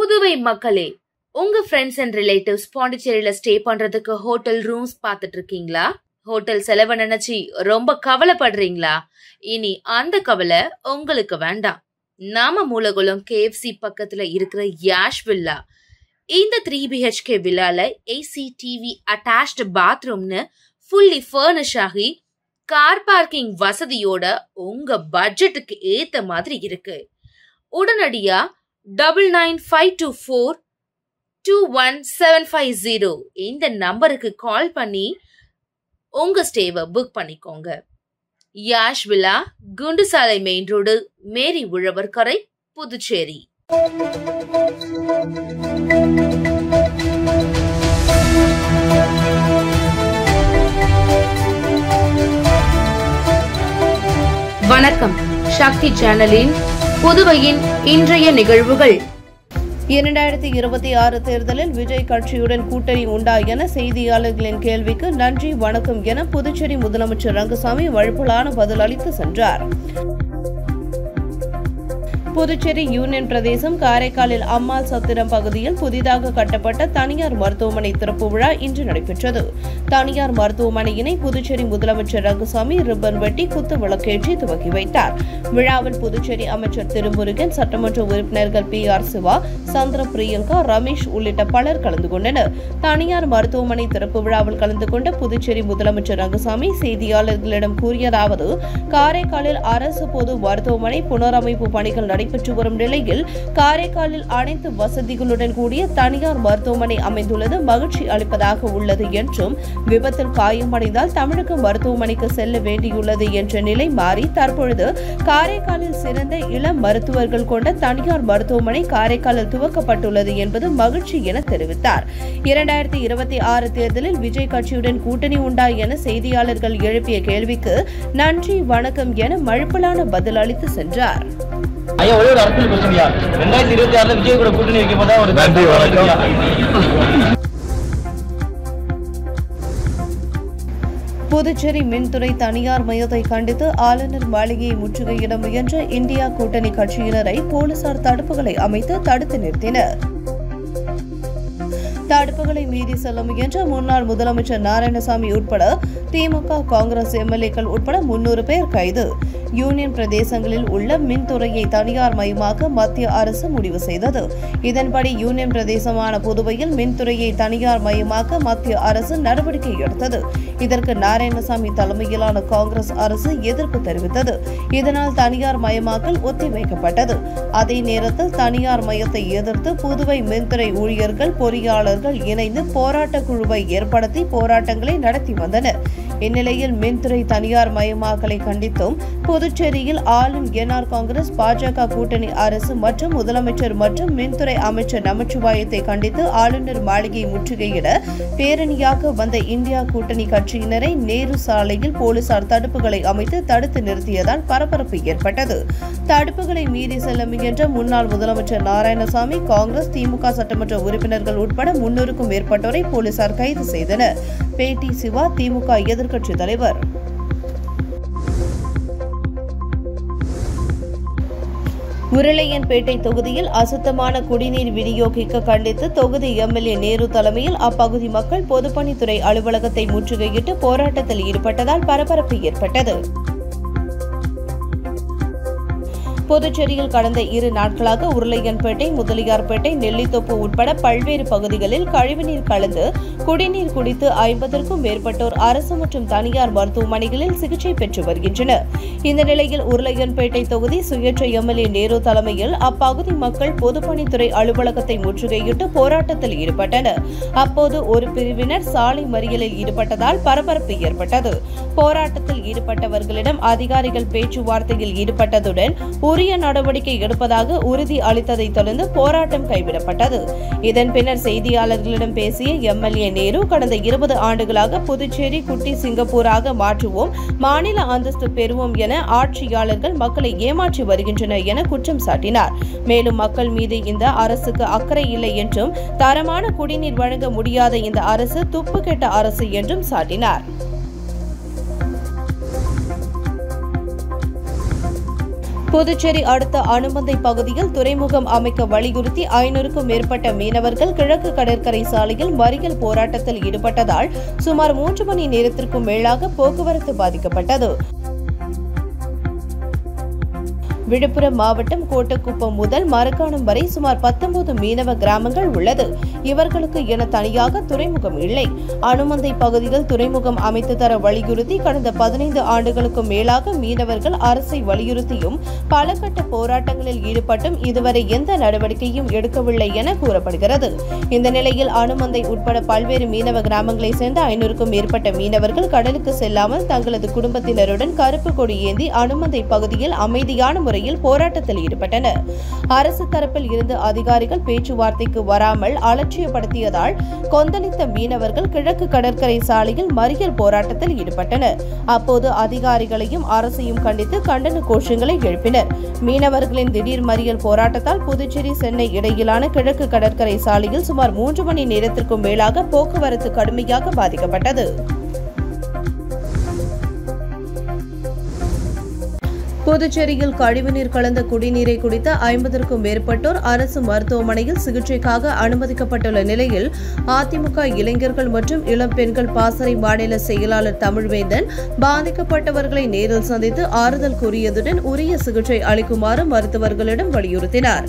புதுவை மக்களே, உங்க friends and relatives பாண்டிச்சேரியில ஸ்டே பண்றதுக்கு ஹோட்டல் ரூம்ஸ் பாத்துட்டு இருக்கீங்களா? ஹோட்டல் செலவை நினைச்சு ரொம்ப கவலைப்படுறீங்களா? இனி அந்த கவலை உங்களுக்கு வேண்டாம். நாம மூலகுளம் KFC பக்கத்துல இருக்கிற யாஷ் வில்லா, இந்த 3 BHK வில்லால AC TV அட்டாச்ட் பாத்ரூம்னு ஃபுல்லி ஃபர்னிஷ் ஆகி கார் பார்க்கிங் வசதியோட உங்க பட்ஜெட்டுக்கு ஏத்த மாதிரி இருக்கு. உடனடியா 9952421750 இந்த நம்பருக்கு கால் பண்ணி உங்க ஸ்டேவை புக் பண்ணிக்கோங்க. Yash villa, Kundasale main road, மேரி உழவர்கரை, புதுச்சேரி. வணக்கம். சக்தி சேனலின் புதுவையின் இன்றைய நிகழ்வுகள். 2026 தேர்தலில் விஜய் கட்சியுடன் கூட்டணி உண்டா என செய்தியாளர்களின் கேள்விக்கு நன்றி வணக்கம் என புதுச்சேரி முதலமைச்சர் ரங்கசாமி வழுப்பலான பதில் அளித்து சென்றார். புதுச்சேரி யூனியன் பிரதேசம் காரைக்காலில் அம்மாள் சத்திரம் பகுதியில் புதிதாக கட்டப்பட்ட தனியார் மருத்துவமனை திறப்பு விழா இன்று நடைபெற்றது. தனியார் மருத்துவமனையினை புதுச்சேரி முதலமைச்சர் ரங்கசாமி ரிப்பன் வெட்டி குத்து விளக்கேற்றி துவக்கி வைத்தார். விழாவில் புதுச்சேரி அமைச்சர் திருமுருகன், சட்டமன்ற உறுப்பினர்கள் PR சிவா, சந்திர பிரியங்கா, ரமேஷ் உள்ளிட்ட பலர் கலந்து கொண்டனர். தனியார் மருத்துவமனை திறப்பு விழாவில் கலந்து கொண்ட புதுச்சேரி முதலமைச்சர் ரங்கசாமி செய்தியாளர்களிடம் கூறியதாவது: காரைக்காலில் அரசு பொது மருத்துவமனை புனரமைப்பு பணிகள் நடைபெற்று வரும் நிலையில் காரைக்காலில் அனைத்து வசதிகளுடன் கூடிய தனியார் மருத்துவமனை அமைந்துள்ளது மகிழ்ச்சி அளிப்பதாக உள்ளது என்றும், விபத்தில் காயமடைந்தால் தமிழக மருத்துவமனைக்கு செல்ல வேண்டியுள்ளது என்ற நிலை மாறி தற்பொழுது காரைக்காலில் சிறந்த இளம் மருத்துவர்கள் கொண்ட தனியார் மருத்துவமனை காரைக்காலில் துவக்கப்பட்டுள்ளது என்பது மகிழ்ச்சி என தெரிவித்தார். 2026 தேர்தலில் விஜய் கட்சியுடன் கூட்டணி உண்டா என செய்தியாளர்கள் எழுப்பிய கேள்விக்கு நன்றி வணக்கம் என மழுப்பலான பதில் அளித்து சென்றார். ஐயா, ஒரே ஒரு அரசியல் கொஸ்டின்யா, 2026 விஜய் கூட கூட்டணி வைக்க போதா ஒரு நன்றி வணக்கம். புதுச்சேரி மின்துறை தனியார் மயத்தை கண்டித்து ஆளுநர் மாளிகையை முற்றுகையிட முயன்ற இந்தியா கூட்டணி கட்சியினரை போலீசார் தடுப்புகளை அமைத்து தடுத்து நிறுத்தினர். தடுப்புகளை மீறி செல்ல முயன்ற முன்னாள் முதலமைச்சர் நாராயணசாமி உட்பட திமுக, காங்கிரஸ் MLAக்கள் உட்பட 300 பேர் கைது. யூனியன் பிரதேசங்களில் உள்ள மின்துறையை தனியார் மயமாக்க மத்திய அரசு முடிவு செய்தது. இதன்படி யூனியன் பிரதேசமான புதுவையில் மின்துறையை தனியார் மயமாக்க மத்திய அரசு நடவடிக்கை எடுத்தது. இதற்கு நாராயணசாமி தலைமையிலான காங்கிரஸ் அரசு எதிர்ப்பு தெரிவித்தது. இதனால் தனியார் மயமாக்கல் ஒத்திவைக்கப்பட்டது. அதே நேரத்தில் தனியார் மயத்தை எதிர்த்து புதுவை மின்துறை ஊழியர்கள், பொறியாளர்கள் இணைந்து போராட்ட குழுவை ஏற்படுத்தி போராட்டங்களை நடத்தி வந்தனர். இந்நிலையில் மின்துறை தனியார் மயமாக்கலை கண்டித்தும் புதுச்சேரியில் ஆளும் NR காங்கிரஸ், பாஜக கூட்டணி அரசு மற்றும் முதலமைச்சர் மற்றும் மின்துறை அமைச்சர் நமச்சிவாயத்தை கண்டித்து ஆளுநர் மாளிகை முற்றுகையிட பேரணியாக வந்த இந்தியா கூட்டணி கட்சியினரை நேரு சாலையில் போலீசார் தடுப்புகளை அமைத்து தடுத்து நிறுத்தியதால் பரபரப்பு ஏற்பட்டது. தடுப்புகளை மீறி செல்ல முயன்ற முன்னாள் முதலமைச்சர் நாராயணசாமி, காங்கிரஸ், திமுக சட்டமன்ற உறுப்பினர்கள் உட்பட 300க்கும் மேற்பட்டோரை போலீசார் கைது செய்தனர். பேட்டி சிவா, திமுக எதிர்க்கட்சித் தலைவர். உருளையன்பேட்டை தொகுதியில் அசுத்தமான குடிநீர் விநியோகிக்க கண்டித்து தொகுதி MLA நேரு தலைமையில் அப்பகுதி மக்கள் பொதுப்பணித்துறை அலுவலகத்தை முற்றுகையிட்டு போராட்டத்தில் ஈடுபட்டதால் பரபரப்பு ஏற்பட்டது. புதுச்சேரியில் கடந்த 2 நாட்களாக உருளையன்பேட்டை, முதலியார்பேட்டை, நெல்லித்தோப்பு உட்பட பல்வேறு பகுதிகளில் கழிவுநீர் கலந்து குடிநீர் குடித்து 50க்கும் மேற்பட்டோர் அரசு மற்றும் தனியார் மருத்துவமனைகளில் சிகிச்சை பெற்று வருகின்றனர். இந்த நிலையில் உருளையன்பேட்டை தொகுதி சுயேட்சை MLA நேரு தலைமையில் அப்பகுதி மக்கள் பொதுப்பணித்துறை அலுவலகத்தை முற்றுகையிட்டு போராட்டத்தில் ஈடுபட்டனர். அப்போது ஒரு பிரிவினர் சாலை மறியலில் ஈடுபட்டதால் பரபரப்பு ஏற்பட்டது. போராட்டத்தில் ஈடுபட்டவர்களிடம் அதிகாரிகள் பேச்சுவார்த்தையில் ஈடுபட்டதுடன் உரிய நடவடிக்கை எடுப்பதாக உறுதி அளித்ததை தொடர்ந்து போராட்டம் கைவிடப்பட்டது. இதன் பின்னர் செய்தியாளர்களிடம் பேசிய MLA நேரு, கடந்த 20 ஆண்டுகளாக புதுச்சேரி குட்டி சிங்கப்பூராக மாற்றுவோம், மாநில அந்தஸ்து பெறுவோம் என ஆட்சியாளர்கள் மக்களை ஏமாற்றி வருகின்றனர் என குற்றம் சாட்டினார். மேலும் மக்கள் மீது இந்த அரசுக்கு அக்கறை இல்லை என்றும், தரமான குடிநீர் வழங்க முடியாத இந்த அரசு துப்பு கெட்ட அரசு என்றும் சாட்டினார். புதுச்சேரி அடுத்த அனுமந்தை பகுதியில் துறைமுகம் அமைக்க வலியுறுத்தி 500க்கும் மேற்பட்ட மீனவர்கள் கிழக்கு கடற்கரை சாலையில் மறியல் போராட்டத்தில் ஈடுபட்டதால் சுமார் 3 மணி நேரத்திற்கும் மேலாக போக்குவரத்து பாதிக்கப்பட்டது. விழுப்புரம் மாவட்டம் கோட்டக்குப்பம் முதல் மரக்காணம் வரை சுமார் 19 மீனவ கிராமங்கள் உள்ளது. இவர்களுக்கு என தனியாக துறைமுகம் இல்லை. அனுமந்தை பகுதியில் துறைமுகம் அமைத்து தர வலியுறுத்தி கடந்த 15 ஆண்டுகளுக்கும் மேலாக மீனவர்கள் அரசை வலியுறுத்தியும் பல கட்ட போராட்டங்களில் ஈடுபட்டும் இதுவரை எந்த நடவடிக்கையும் எடுக்கவில்லை என கூறப்படுகிறது. இந்த நிலையில் அனுமந்தை உட்பட பல்வேறு மீனவ கிராமங்களைச் சேர்ந்த 500க்கும் மேற்பட்ட மீனவர்கள் கடலுக்கு செல்லாமல் தங்களது குடும்பத்தினருடன் கருப்பு கொடி ஏந்தி அனுமந்தை பகுதியில் அமைதியான முறையில் போராட்டத்தில் ஈடுபட்டனர். அரசு தரப்பில் இருந்து அதிகாரிகள் பேச்சுவார்த்தைக்கு வராமல் அலட்சியப்படுத்தியதால் கொந்தளித்த மீனவர்கள் கிழக்கு கடற்கரை சாலையில் மறியல் போராட்டத்தில் ஈடுபட்டனர். அப்போது அதிகாரிகளையும் அரசையும் கண்டித்து கண்டன கோஷங்களை எழுப்பினர். மீனவர்களின் திடீர் மறியல் போராட்டத்தால் புதுச்சேரி சென்னை இடையிலான கிழக்கு கடற்கரை சாலையில் சுமார் 3 மணி நேரத்திற்கும் மேலாக போக்குவரத்து கடுமையாக பாதிக்கப்பட்டது. புதுச்சேரியில் கழிவுநீர் கலந்த குடிநீரை குடித்த 50க்கும் மேற்பட்டோர் அரசு மருத்துவமனையில் சிகிச்சைக்காக அனுமதிக்கப்பட்டுள்ள நிலையில் அதிமுக இளைஞர்கள் மற்றும் இளம் பெண்கள் பாசறை மாநில செயலாளர் தமிழ்வேந்தன் பாதிக்கப்பட்டவர்களை நேரில் சந்தித்து ஆறுதல் கூறியதுடன் உரிய சிகிச்சை அளிக்குமாறு மருத்துவர்களிடம் வலியுறுத்தினார்.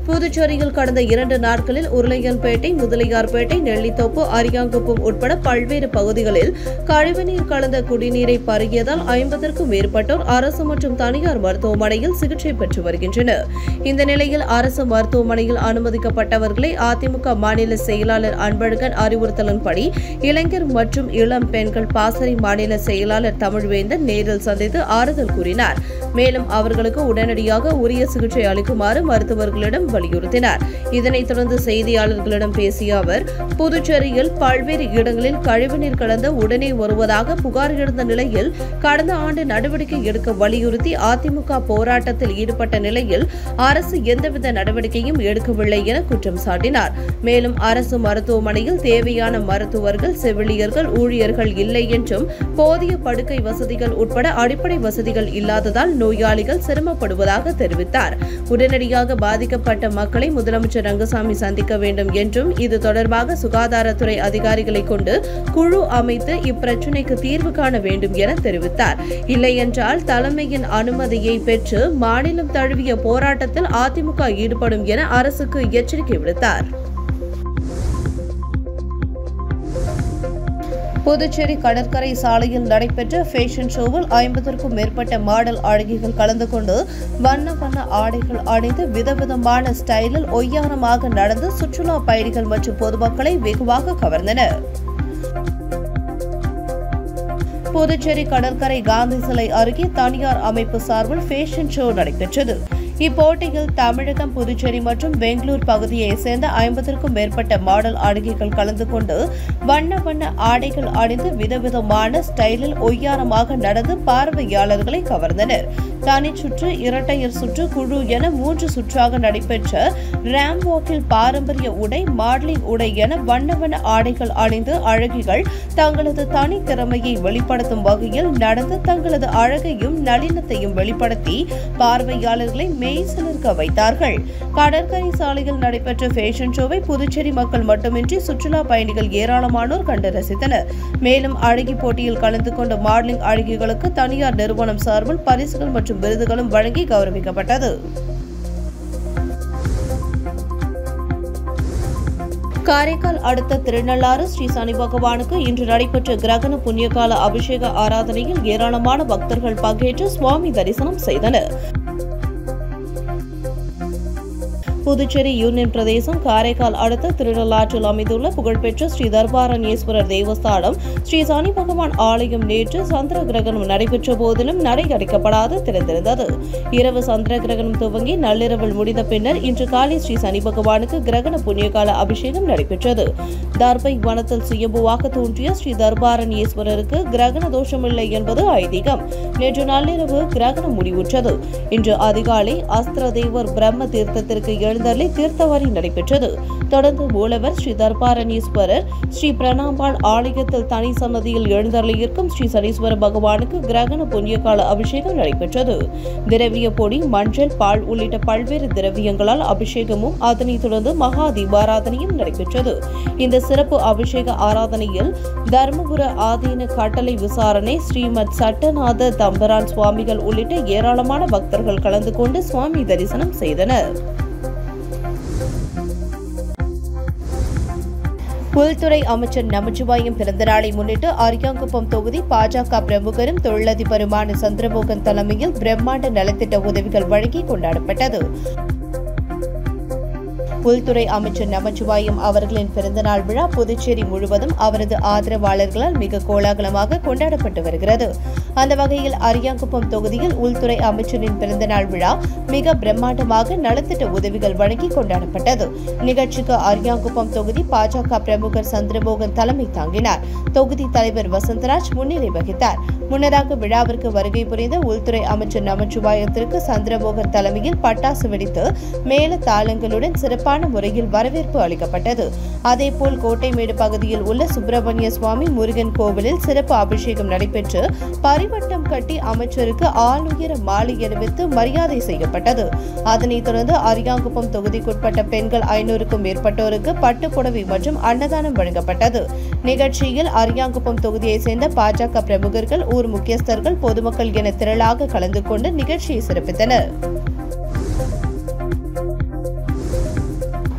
புதுச்சேரியில் கடந்த 2 நாட்களில் உருளையன்பேட்டை, முதலியார்பேட்டை, நெல்லித்தோப்பு, அரியாங்குப்பம் உட்பட பல்வேறு பகுதிகளில் கழிவுநீர் கலந்த குடிநீரை பருகியதால் 50க்கும் மேற்பட்டோர் அரசு மற்றும் தனியார் மருத்துவமனையில் சிகிச்சை பெற்று வருகின்றனர். இந்த நிலையில் அரசு மருத்துவமனையில் அனுமதிக்கப்பட்டவர்களை அதிமுக மாநில செயலாளர் அன்பழகன் அறிவுறுத்தலின்படி இளைஞர் மற்றும் இளம் பெண்கள் பாசறை மாநில செயலாளர் தமிழ்வேந்தன் நேரில் சந்தித்து ஆறுதல் கூறினார். மேலும் அவர்களுக்கு உடனடியாக உரிய சிகிச்சை அளிக்குமாறு மருத்துவர்களிடம் வலியுறுத்தினார். இதனைத் தொடர்ந்து செய்தியாளர்களிடம் பேசிய அவர், புதுச்சேரியில் பல்வேறு இடங்களில் கழிவுநீர் கலந்து உடனே வருவதாக புகார் எழுந்த நிலையில் கடந்த ஆண்டு நடவடிக்கை எடுக்க வலியுறுத்தி அதிமுக போராட்டத்தில் ஈடுபட்ட நிலையில் அரசு எந்தவித நடவடிக்கையும் எடுக்கவில்லை என குற்றம் சாட்டினார். மேலும் அரசு மருத்துவமனையில் தேவையான மருத்துவர்கள், செவிலியர்கள், ஊழியர்கள் இல்லை என்றும் போதிய படுக்கை வசதிகள் உட்பட அடிப்படை வசதிகள் இல்லாததால் நோயாளிகள் சிரமப்படுவதாக தெரிவித்தார். உடனடியாக பாதிக்கப்பட்ட மக்களை முதலமைச்சர் ரங்கசாமி சந்திக்க வேண்டும் என்றும் இது தொடர்பாக சுகாதாரத்துறை அதிகாரிகளை கொண்டு குழு அமைத்து இப்பிரச்சினைக்கு தீர்வு காண வேண்டும் என தெரிவித்தார். இல்லையென்றால் தலைமையின் அனுமதியை பெற்று மாநிலம் தழுவிய போராட்டத்தில் அதிமுக ஈடுபடும் என அரசுக்கு எச்சரிக்கை விடுத்தார். புதுச்சேரி கடற்கரை சாலையில் நடைபெற்ற ஃபேஷன் ஷோவில் 50க்கும் மேற்பட்ட மாடல் அழகிகள் கலந்து கொண்டு வண்ண வண்ண ஆடைகள் அணிந்து விதவிதமான ஸ்டைலில் ஒய்யாரமாக நடந்து சுற்றுலா பயணிகள் மற்றும் பொதுமக்களை வெகுவாக கவர்ந்தனர். புதுச்சேரி கடற்கரை காந்தி சிலை அருகே தனியார் அமைப்பு சார்பில் ஃபேஷன் ஷோ நடைபெற்றது. இப்போட்டியில் தமிழகம், புதுச்சேரி மற்றும் பெங்களூர் பகுதியைச் சேர்ந்த 50க்கும் மேற்பட்ட மாடல் அழகிகள் கலந்து கொண்டு வண்ண வண்ண ஆடைகள் அணிந்து விதவிதமான ஸ்டைலில் ஒய்யாரமாக நடந்து பார்வையாளர்களை கவர்ந்தனர். தனிச்சுற்று, இரட்டையர் சுற்று, குழு என 3 சுற்றாக நடைபெற்ற ரேம் வாக்கில் பாரம்பரிய உடை, மாடலிங் உடை என வண்ண வண்ண ஆடைகள் அணிந்து அழகிகள் தங்களது தனி திறமையை வெளிப்படுத்தும் வகையில் நடந்து தங்களது அழகையும் நளினத்தையும் வெளிப்படுத்தி பார்வையாளர்களை மெய்சிலிர்க்க வைத்தார்கள். கடற்கரை சாலையில் நடைபெற்ற ஃபேஷன் ஷோவை புதுச்சேரி மக்கள் மட்டுமின்றி சுற்றுலா பயணிகள் ஏராளமானோர் கண்டு ரசித்தனர். மேலும் அழகி போட்டியில் கலந்து கொண்ட மாடலிங் அழகிகளுக்கு தனியார் நிறுவனம் சார்பில் பரிசுகள் மற்றும் விருதுகளும் வழங்கி கௌரவிக்கப்பட்டது. காரைக்கால் அடுத்த திருநள்ளாறு ஸ்ரீ சனி பகவானுக்கு இன்று நடைபெற்ற கிரகண புண்ணியகால அபிஷேக ஆராதனையில் ஏராளமான பக்தர்கள் பங்கேற்று சுவாமி தரிசனம் செய்தனர். புதுச்சேரி யூனியன் பிரதேசம் காரைக்கால் அடுத்த திருநள்ளாற்றில் அமைந்துள்ள புகழ்பெற்ற ஸ்ரீ தர்பாரண்யேஸ்வரர் தேவஸ்தானம் ஸ்ரீ சனி பகவான் ஆலயம் நேற்று சந்திர கிரகணம் நடைபெற்ற போதிலும் நடை அடைக்கப்படாது திறந்திருந்தது. இரவு சந்திர கிரகணம் துவங்கி நள்ளிரவில் முடிந்த பின்னர் இன்று காலை ஸ்ரீ சனி பகவானுக்கு கிரகண புண்ணியகால அபிஷேகம் நடைபெற்றது. தர்பை வனத்தில் சுயம்புவாக தோன்றிய ஸ்ரீ தர்பாரண்யேஸ்வரருக்கு கிரகண தோஷமில்லை என்பது ஐதீகம். நேற்று நள்ளிரவு கிரகணம் முடிவுற்றது. இன்று அதிகாலை அஸ்திர தேவர் பிரம்ம தீர்த்தத்திற்கு எழுந்து எழுந்தருளி தீர்த்தவாரி நடைபெற்றது. தொடர்ந்து மூலவர் ஸ்ரீ தர்பாரணீஸ்வரர் ஸ்ரீ பிரணாம்பாள் ஆலயத்தில் தனி சன்னதியில் எழுந்தருளியிருக்கும் ஸ்ரீ சனீஸ்வர பகவானுக்கு கிரகண புண்ணியகால அபிஷேகம் நடைபெற்றது. திரவிய பொடி, மஞ்சள், பால் உள்ளிட்ட பல்வேறு திரவியங்களால் அபிஷேகமும் அதனைத் தொடர்ந்து மகா தீபாராதனையும் நடைபெற்றது. இந்த சிறப்பு அபிஷேக ஆராதனையில் தர்மபுர ஆதீன கட்டளை விசாரணை ஸ்ரீமத் சட்டநாத தம்பரான் சுவாமிகள் உள்ளிட்ட ஏராளமான பக்தர்கள் கலந்து கொண்டு சுவாமி தரிசனம் செய்தனர். உள்துறை அமைச்சர் நமச்சிவாயம் பிறந்தநாளை முன்னிட்டு அரியாங்குப்பம் தொகுதி பாஜக பிரமுகரும் தொழிலதிபருமான சந்திரமோகன் தலைமையில் பிரம்மாண்ட நலத்திட்ட உதவிகள் வழங்கி கொண்டாடப்பட்டது. உள்துறை அமைச்சர் நமச்சிவாயம் அவர்களின் பிறந்தநாள் விழா புதுச்சேரி முழுவதும் அவரது ஆதரவாளர்களால் மிக கோலாகலமாக கொண்டாடப்பட்டு வருகிறது. அந்த வகையில் அரியாங்குப்பம் தொகுதியில் உள்துறை அமைச்சரின் பிறந்தநாள் விழா மிக பிரம்மாண்டமாக நலத்திட்ட உதவிகள் வழங்கி கொண்டாடப்பட்டது. நிகழ்ச்சிக்கு அரியாங்குப்பம் தொகுதி பாஜக பிரமுகர் சந்திரமோகன் தலைமை தாங்கினார். தொகுதி தலைவர் வசந்தராஜ் முன்னிலை வகித்தார். முன்னதாக விழாவிற்கு வருகை புரிந்த உள்துறை அமைச்சர் நமச்சிவாயத்திற்கு சந்திரமோகன் தலைமையில் பட்டாசு வெடித்து மேல தாளங்களுடன் சிறப்பான முறையில் வரவேற்பு அளிக்கப்பட்டது. அதேபோல் கோட்டைமேடு பகுதியில் உள்ள சுப்பிரமணிய சுவாமி முருகன் கோவிலில் சிறப்பு அபிஷேகம் நடைபெற்று பரிவட்டம் கட்டி அமைச்சருக்கு ஆளுயர மாலை அணிவித்து மரியாதை செய்யப்பட்டது. அதனைத் தொடர்ந்து அரியாங்குப்பம் தொகுதிக்குட்பட்ட பெண்கள் 500க்கும் மேற்பட்டோருக்கு பட்டுப்புடவை மற்றும் அன்னதானம் வழங்கப்பட்டது. நிகழ்ச்சியில் அரியாங்குப்பம் தொகுதியைச் சேர்ந்த பாஜக பிரமுகர்கள், ஊர் முக்கியஸ்தர்கள், பொதுமக்கள் என திரளாக கலந்து கொண்டு நிகழ்ச்சியை சிறப்பித்தனர்.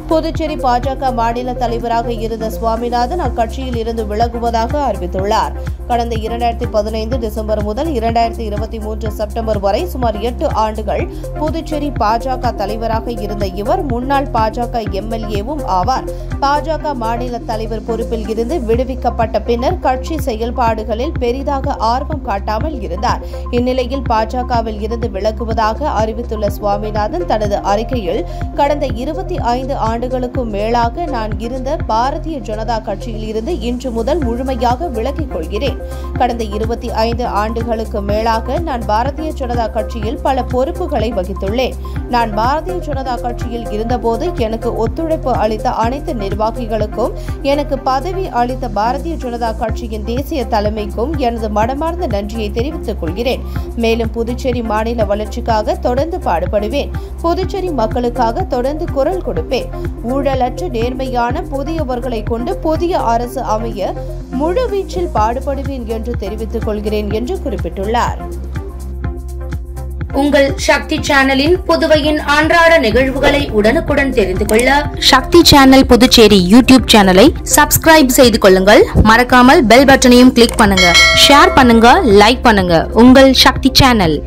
புதுச்சேரி பாஜக மாநில தலைவராக இருந்த சுவாமிநாதன் அக்கட்சியில் இருந்து விலகுவதாக அறிவித்துள்ளார். கடந்த 2015 டிசம்பர் முதல் 2023 செப்டம்பர் வரை சுமார் 8 ஆண்டுகள் புதுச்சேரி பாஜக தலைவராக இருந்த இவர் முன்னாள் பாஜக எம்எல்ஏவும் ஆவார். பாஜக மாநில தலைவர் பொறுப்பில் இருந்து விடுவிக்கப்பட்ட பின்னர் கட்சி செயல்பாடுகளில் பெரிதாக ஆர்வம் காட்டாமல் இருந்தார். இந்நிலையில் பாஜகவில் இருந்து விலகுவதாக அறிவித்துள்ள சுவாமிநாதன் தனது அறிக்கையில், கடந்த 25 ஆண்டுகளுக்கும் மேலாக நான் இருந்த பாரதிய ஜனதா கட்சியில் இருந்து இன்று முதல் முழுமையாக விலகிக் கொள்கிறேன். கடந்த 25 ஆண்டுகளுக்கு மேலாக நான் பாரதிய ஜனதா கட்சியில் பல பொறுப்புகளை வகித்துள்ளேன். நான் பாரதிய ஜனதா கட்சியில் இருந்தபோது எனக்கு ஒத்துழைப்பு அளித்த அனைத்து நிர்வாகிகளுக்கும், எனக்கு பதவி அளித்த பாரதிய ஜனதா கட்சியின் தேசிய தலைமைக்கும் எனது மனமார்ந்த நன்றியை தெரிவித்துக் கொள்கிறேன். மேலும் புதுச்சேரி மாநில வளர்ச்சிக்காக தொடர்ந்து பாடுபடுவேன். புதுச்சேரி மக்களுக்காக தொடர்ந்து குரல் கொடுப்பேன். ஊழலற்ற நேர்மையான புதியவர்களை கொண்டு புதிய அரசு அமைய முழுவீச்சில் பாடுபடுவேன் என்று தெரிவித்துக் கொள்கிறேன் என்று குறிப்பிட்டுள்ளார். உங்கள் சக்தி சேனலின் புதுவையின் அன்றாட நிகழ்வுகளை உடனுக்குடன் தெரிந்து கொள்ள சக்தி சேனல் புதுச்சேரி யூடியூப் சேனலை சப்ஸ்கிரைப் செய்து கொள்ளுங்கள். மறக்காமல் பெல் பட்டனையும் கிளிக் பண்ணுங்க. ஷேர் பண்ணுங்க, லைக் பண்ணுங்க. உங்கள் சக்தி சேனல்.